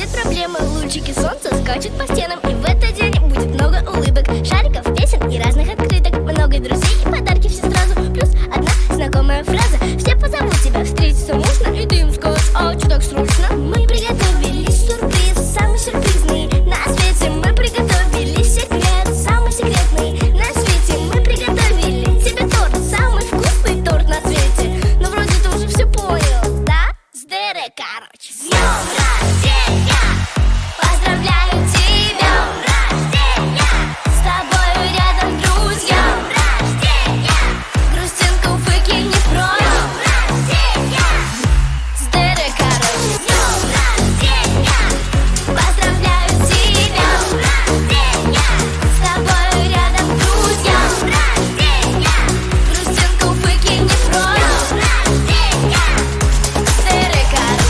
Уходят проблемы, лучики солнца скачут по стенам. И в этот день будет много улыбок, шариков, песен и разных открыток. Много друзей и подарки все сразу. Плюс одна знакомая фраза: все позовут тебя, встретиться можно. И ты им скажешь: а чё так срочно? Мы приготовили сюрприз, самый сюрпризный на свете. Мы приготовили секрет, самый секретный на свете. Мы приготовили тебе торт, самый вкусный торт на свете. Но вроде ты уже все понял, да? Здорово, короче. С днем рождения! Поздравляю тебя! Рождения! С тобою рядом друзья! Рождения! Грустинку выкинь прочь! Рождения! Здорово, короче. С днем рождения! Поздравляю тебя! Рождения! С тобою рядом друзья! Рождения! Грустинку выкинь прочь! Рождения! Здорово, короче. С